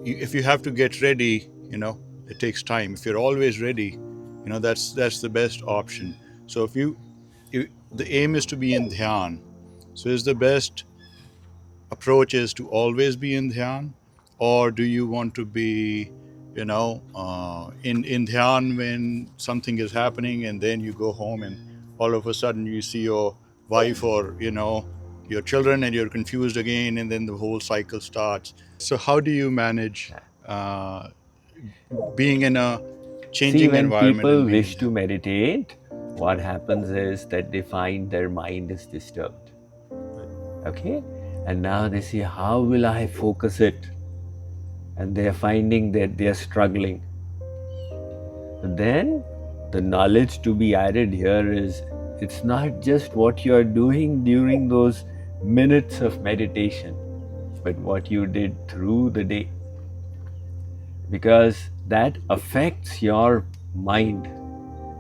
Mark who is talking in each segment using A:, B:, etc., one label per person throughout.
A: if you have to get ready, it takes time. If you're always ready, that's the best option. So if the aim is to be in dhyan, so is the best approach is to always be in dhyan, or do you want to be in dhyan when something is happening, and then you go home and all of a sudden you see your wife or your children and you're confused again, and then the whole cycle starts. So how do you manage uh, being in a
B: See,
A: changing
B: when
A: environment
B: people
A: and being in
B: wish to meditate, what happens is that they find their mind is disturbed. Okay? And now they see, how will I focus it? And they are finding that they are struggling. Then the knowledge to be added here is, it's not just what you are doing during those minutes of meditation, but what you did through the day. Because that affects your mind,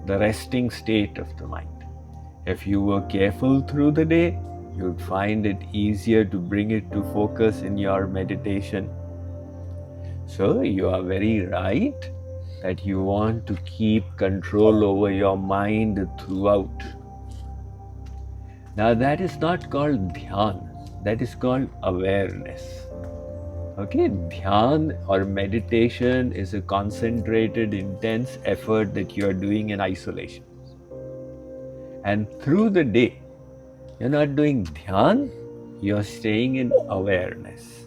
B: the resting state of the mind. If you were careful through the day, you'd find it easier to bring it to focus in your meditation. So you are very right that you want to keep control over your mind throughout. Now that is not called dhyan, that is called awareness. Okay, dhyan or meditation is a concentrated, intense effort that you are doing in isolation. And through the day, you're not doing dhyan, you're staying in awareness.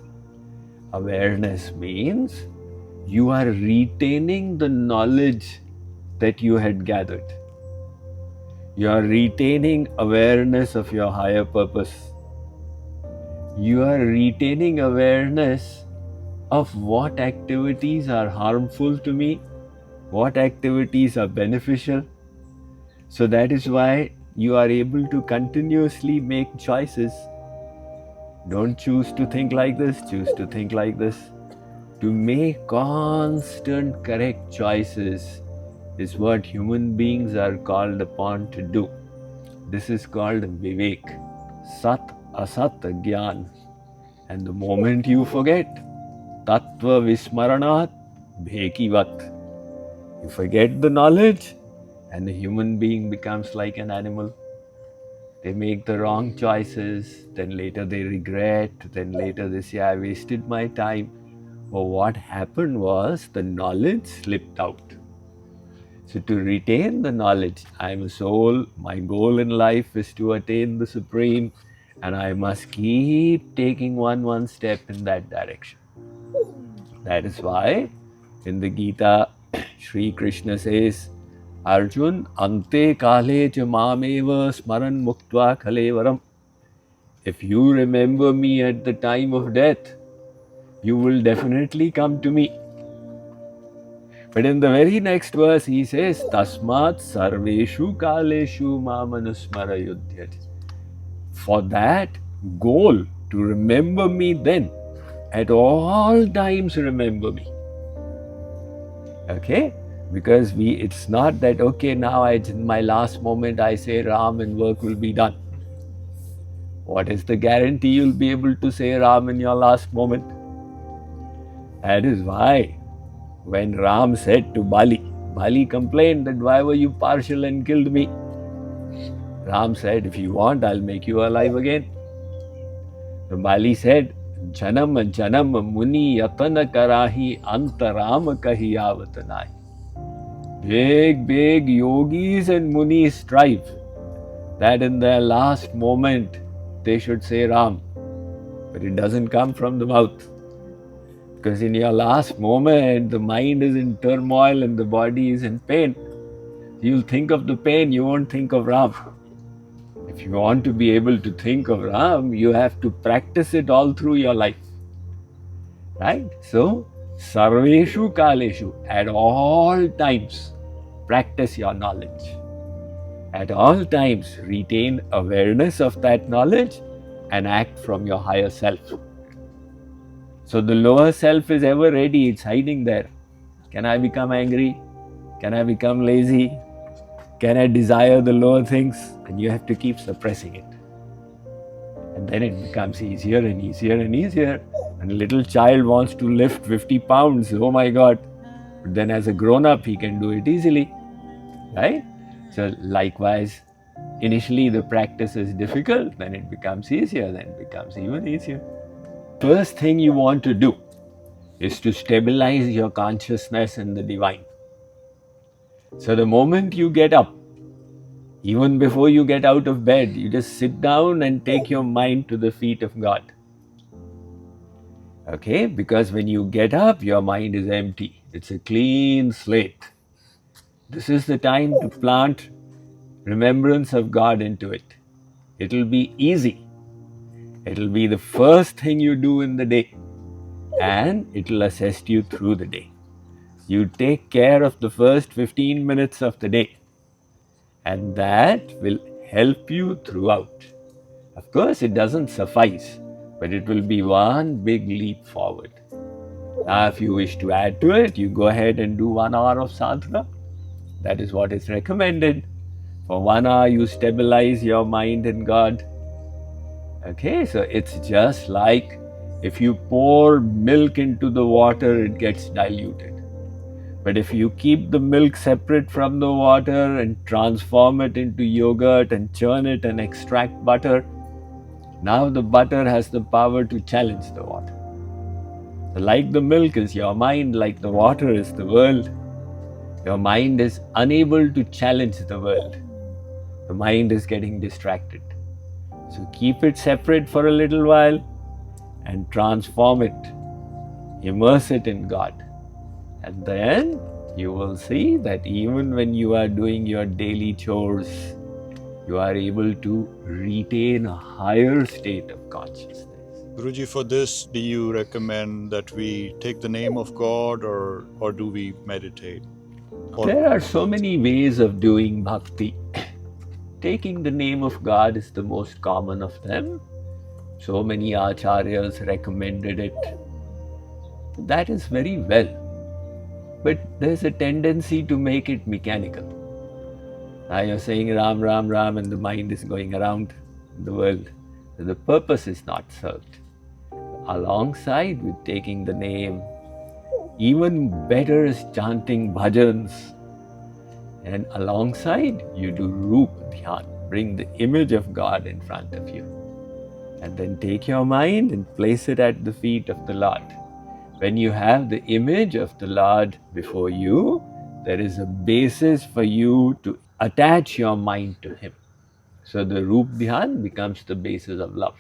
B: Awareness means you are retaining the knowledge that you had gathered. You are retaining awareness of your higher purpose. You are retaining awareness of what activities are harmful to me, what activities are beneficial. So that is why you are able to continuously make choices. Don't choose to think like this, choose to think like this. To make constant correct choices is what human beings are called upon to do. This is called vivek, sat, asat, gyan. And the moment you forget, tattva vismaranat bhekivat. You forget the knowledge and the human being becomes like an animal. They make the wrong choices, then later they regret, then later they say, I wasted my time. Well, what happened was the knowledge slipped out. So to retain the knowledge, I am a soul, my goal in life is to attain the Supreme, and I must keep taking one step in that direction. That is why in the Gita, Sri Krishna says, Arjun, ante kale cha mameva smaran muktva kalevaram. If you remember me at the time of death, you will definitely come to me. But in the very next verse, he says, Tasmat sarveshu kaleshu mamanusmara yudhyat. For that goal, to remember me then, at all times remember me. Okay? Because it's not that, okay, now in my last moment I say Ram and work will be done. What is the guarantee you'll be able to say Ram in your last moment? That is why when Ram said to Bali complained that why were you partial and killed me? Ram said, if you want, I'll make you alive again. So Bali said, Janam janam muni yatana karahi antaram kahi avatanai. Big yogis and munis strive that in their last moment they should say Ram, but it doesn't come from the mouth. Because in your last moment, the mind is in turmoil and the body is in pain. You'll think of the pain, you won't think of Ram. If you want to be able to think of Ram, you have to practice it all through your life. Right? So, sarveshu kaleshu, at all times, practice your knowledge. At all times, retain awareness of that knowledge and act from your higher self. So the lower self is ever ready, it's hiding there. Can I become angry? Can I become lazy? Can I desire the lower things? And you have to keep suppressing it. And then it becomes easier and easier and easier. And a little child wants to lift 50 pounds, oh my God. But then as a grown-up, he can do it easily, right? So likewise, initially the practice is difficult, then it becomes easier, then it becomes even easier. First thing you want to do is to stabilize your consciousness in the divine. So the moment you get up, even before you get out of bed, you just sit down and take your mind to the feet of God. Okay, because when you get up, your mind is empty. It's a clean slate. This is the time to plant remembrance of God into it. It'll be easy. It'll be the first thing you do in the day, and it'll assist you through the day. You take care of the first 15 minutes of the day, and that will help you throughout. Of course, it doesn't suffice, but it will be one big leap forward. Now, if you wish to add to it, you go ahead and do 1 hour of sadhana. That is what is recommended. For 1 hour, you stabilize your mind in God. Okay, so it's just like if you pour milk into the water, it gets diluted. But if you keep the milk separate from the water and transform it into yogurt and churn it and extract butter, now the butter has the power to challenge the water. Like the milk is your mind, like the water is the world. Your mind is unable to challenge the world. The mind is getting distracted. So keep it separate for a little while and transform it. Immerse it in God. And then you will see that even when you are doing your daily chores, you are able to retain a higher state of consciousness.
A: Guruji, for this, do you recommend that we take the name of God or do we meditate?
B: There are so many ways of doing bhakti. Taking the name of God is the most common of them. So many acharyas recommended it. That is very well. But there's a tendency to make it mechanical. Now you're saying Ram, Ram, Ram, and the mind is going around the world. The purpose is not served. Alongside with taking the name, even better is chanting bhajans. And alongside, you do Roop Dhyan, bring the image of God in front of you. And then take your mind and place it at the feet of the Lord. When you have the image of the Lord before you, there is a basis for you to attach your mind to Him. So the Roop Dhyan becomes the basis of love.